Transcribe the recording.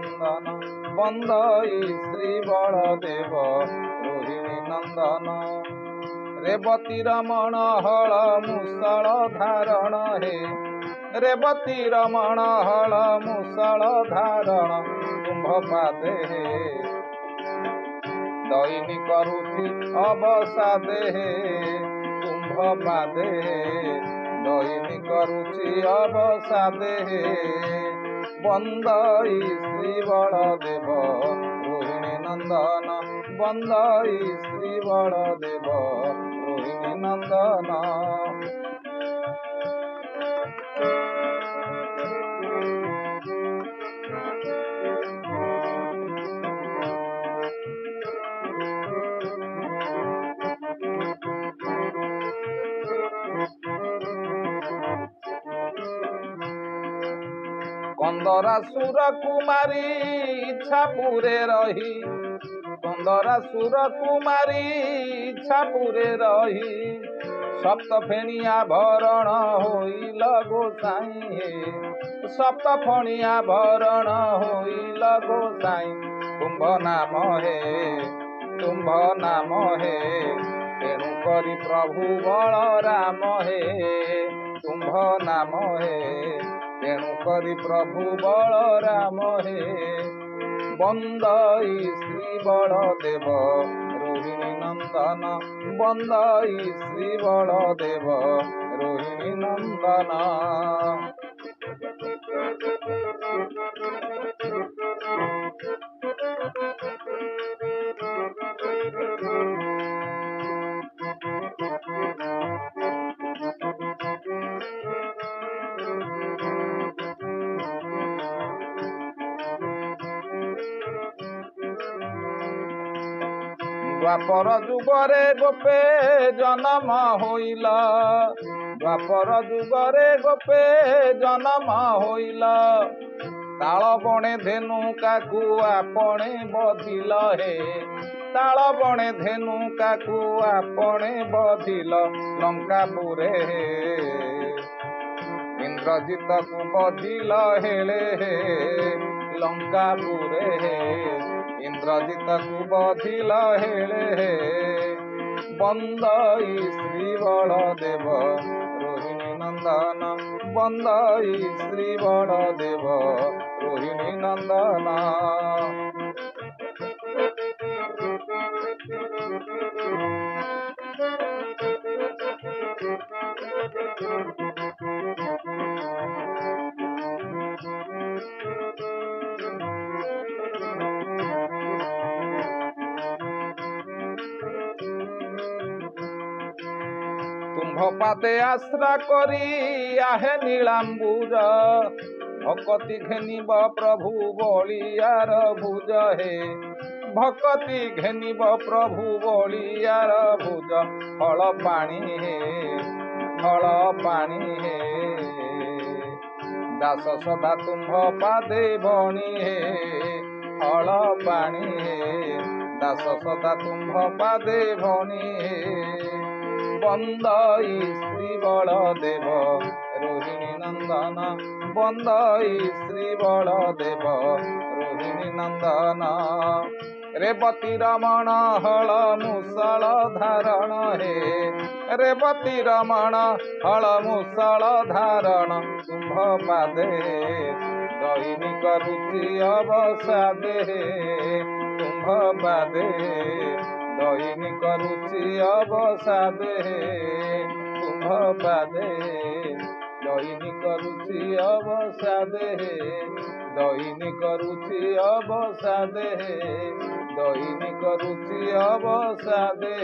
नंदन बंदई श्री बलदेव रोहिणी नंदन रेवती रमण हल मुसळ धारण हे रेवती रमण हल मुसळ धारण कुंभ पादे हे दैनी करुछि अवसादे हे कुंभ पादे दैनी करुछि अवसादे हे बंदई श्री बलदेव रोहिणी नंदन बंदई श्री बलदेव रोहिणी नंदन कंदरासुर कुमारी इच्छापुरे रही कंदरासुर कुमारी इच्छापुरे रही सप्तफेणिया भरण होइल गोसाई हे सप्तफेणिया भरण होइल गोसाई तुम्भ नाम हे तेणु करी प्रभु बलराम हे तुम्भ नाम हे तेणु करी प्रभु बलराम हे बंदई श्री बलदेव रोहिणी नंदन बंदई श्री बलदेव रोहिणी नंदन द्वापर जुगरे गोपे जन्म होइल द्वापर जुगरे गोपे जन्म होइल ताल बणे धेनु काकू आपणे बधिल हे ताल बणे धेनु काकू आपणे बधिल लंकापुरे हे इंद्रजित को बधिल हेले हे लंकापुरे हे इंद्रजित को बधिल हेले हे बंदई श्री बलदेव रोहिणी नंदन बंदई श्री बलदेव रोहिणी नंदन तुम्भ पादे आश्रा करी आहे नीलांबुज भकति घेनिब प्रभु बलियार भुज हे भकति घेनिब प्रभु बलियार भुज फल पानी हे दास सदा तुम्भ पादे भणी हे फल पानी हे दास सदा तुम्भ पादे भणी हे बंदई श्री बलदेव रोहिणी नंदन बंदई श्री बलदेव रोहिणी नंदन रेवती रमण हल मुसळ धारण हे रेवती रमण हल मुसळ धारण कुंभ पादे दैनी करुछि अवसादे कुंभ पादे दैनी करुछि अवसादे कुंभ पादे दैनी करुछि अवसादे दैनी करुछि अवसादे दैनी करुछि अवसादे।